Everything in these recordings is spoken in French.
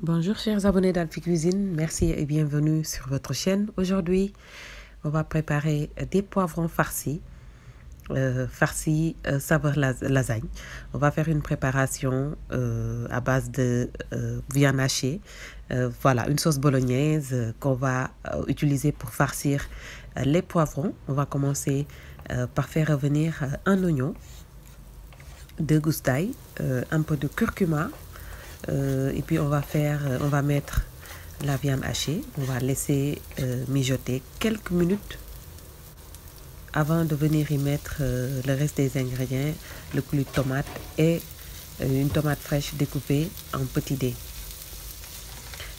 Bonjour chers abonnés d'Alphie Cuisine, merci et bienvenue sur votre chaîne. Aujourd'hui, on va préparer des poivrons farcis, saveur lasagne. On va faire une préparation à base de viande hachée. Voilà, une sauce bolognaise qu'on va utiliser pour farcir les poivrons. On va commencer par faire revenir un oignon, 2 gousses d'ail, un peu de curcuma. Et puis on va mettre la viande hachée. On va laisser mijoter quelques minutes avant de venir y mettre le reste des ingrédients, le coulis de tomate et une tomate fraîche découpée en petits dés.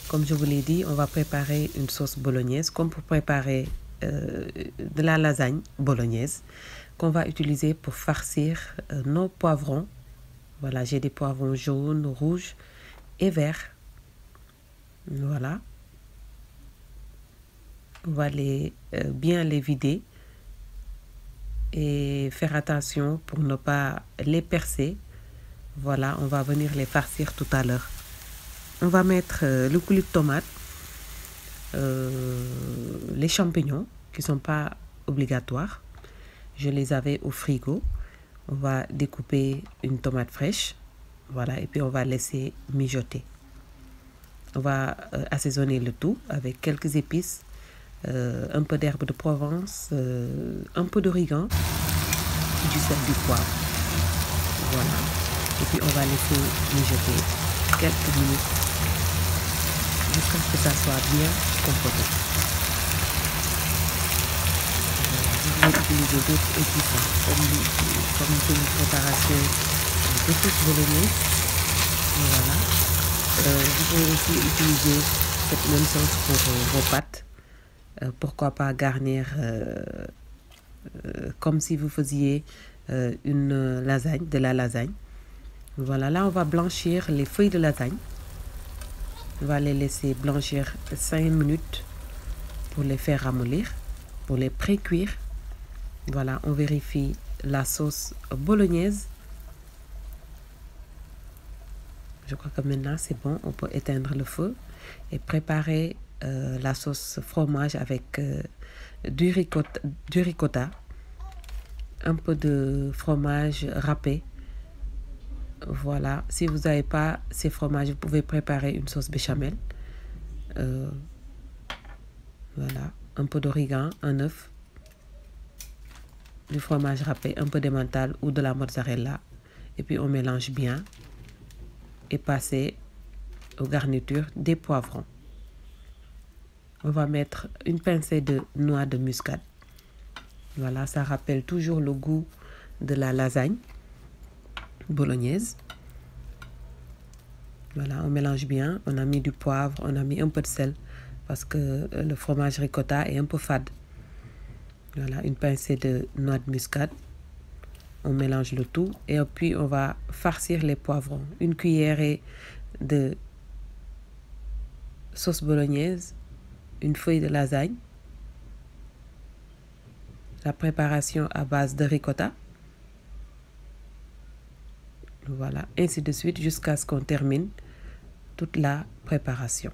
Comme je vous l'ai dit, on va préparer une sauce bolognaise comme pour préparer de la lasagne bolognaise qu'on va utiliser pour farcir nos poivrons. Voilà, j'ai des poivrons jaunes, rouges et verts. Voilà. On va bien les vider et faire attention pour ne pas les percer. Voilà, on va venir les farcir tout à l'heure. On va mettre le coulis de tomate, les champignons qui ne sont pas obligatoires. Je les avais au frigo. On va découper une tomate fraîche. Voilà, et puis on va laisser mijoter. On va assaisonner le tout avec quelques épices, un peu d'herbe de Provence, un peu d'origan, du sel, du poivre. Voilà. Et puis on va laisser mijoter quelques minutes jusqu'à ce que ça soit bien compoté. Vous pouvez utiliser d'autres épices comme une préparation de sauce bolognaise. Voilà. Vous pouvez aussi utiliser cette même sauce pour vos pâtes. Pourquoi pas garnir comme si vous faisiez une lasagne, de la lasagne. Voilà, là on va blanchir les feuilles de lasagne. On va les laisser blanchir 5 minutes pour les faire ramollir, pour les pré-cuire. Voilà, on vérifie la sauce bolognaise. Je crois que maintenant c'est bon, on peut éteindre le feu et préparer la sauce fromage avec du ricotta, un peu de fromage râpé. Voilà, si vous n'avez pas ces fromages, vous pouvez préparer une sauce béchamel. Voilà, un peu d'origan, un œuf, du fromage râpé, un peu d'emmental ou de la mozzarella. Et puis on mélange bien et passer aux garnitures des poivrons. On va mettre une pincée de noix de muscade. Voilà, ça rappelle toujours le goût de la lasagne bolognaise. Voilà, on mélange bien. On a mis du poivre, on a mis un peu de sel parce que le fromage ricotta est un peu fade. Voilà, une pincée de noix de muscade. On mélange le tout et puis on va farcir les poivrons. Une cuillerée de sauce bolognaise, une feuille de lasagne, la préparation à base de ricotta. Voilà, ainsi de suite jusqu'à ce qu'on termine toute la préparation.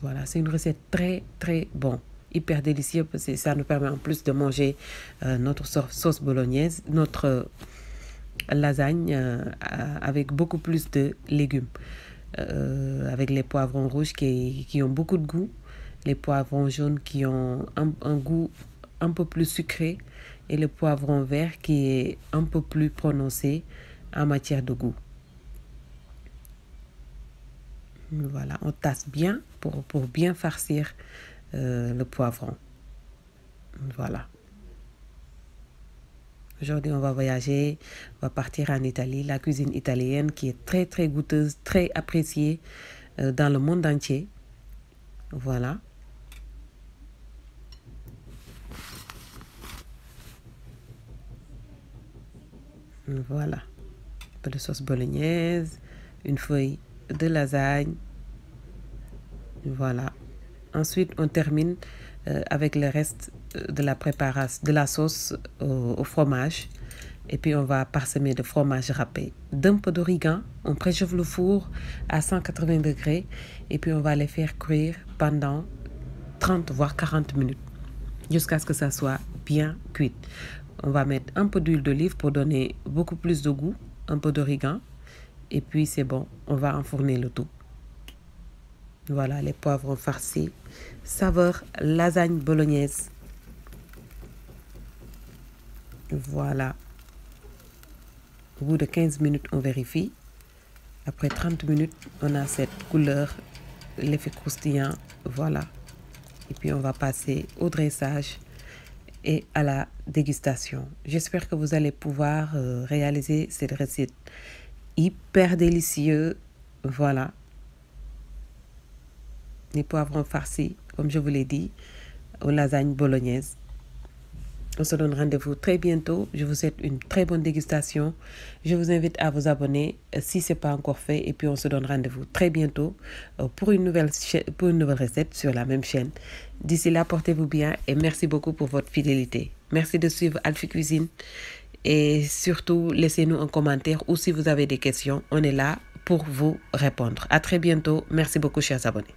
Voilà, c'est une recette très très bonne, hyper délicieuse parce que ça nous permet en plus de manger notre sauce bolognaise, notre lasagne avec beaucoup plus de légumes. Avec les poivrons rouges qui ont beaucoup de goût, les poivrons jaunes qui ont un goût un peu plus sucré et le poivron vert qui est un peu plus prononcé en matière de goût. Voilà, on tasse bien pour bien farcir le poivron. Voilà. Aujourd'hui, on va voyager, on va partir en Italie, la cuisine italienne qui est très très goûteuse, très appréciée dans le monde entier. Voilà. Voilà. Un peu de sauce bolognaise, une feuille de lasagne. Voilà. Ensuite, on termine avec le reste de la préparation, de la sauce au fromage. Et puis on va parsemer de fromage râpé, d'un peu d'origan. On préchauffe le four à 180 degrés et puis on va les faire cuire pendant 30 voire 40 minutes jusqu'à ce que ça soit bien cuit. On va mettre un peu d'huile d'olive pour donner beaucoup plus de goût, un peu d'origan et puis c'est bon, on va enfourner le tout. Voilà les poivrons farcis, saveur lasagne bolognaise. Voilà. Au bout de 15 minutes, on vérifie. Après 30 minutes, on a cette couleur, l'effet croustillant. Voilà. Et puis, on va passer au dressage et à la dégustation. J'espère que vous allez pouvoir réaliser cette recette hyper délicieuse. Voilà. Les poivrons farcis, comme je vous l'ai dit, aux lasagnes bolognaises. On se donne rendez-vous très bientôt. Je vous souhaite une très bonne dégustation. Je vous invite à vous abonner si ce n'est pas encore fait. Et puis, on se donne rendez-vous très bientôt pour une nouvelle recette sur la même chaîne. D'ici là, portez-vous bien et merci beaucoup pour votre fidélité. Merci de suivre Alphie Cuisine. Et surtout, laissez-nous un commentaire ou si vous avez des questions, on est là pour vous répondre. À très bientôt. Merci beaucoup, chers abonnés.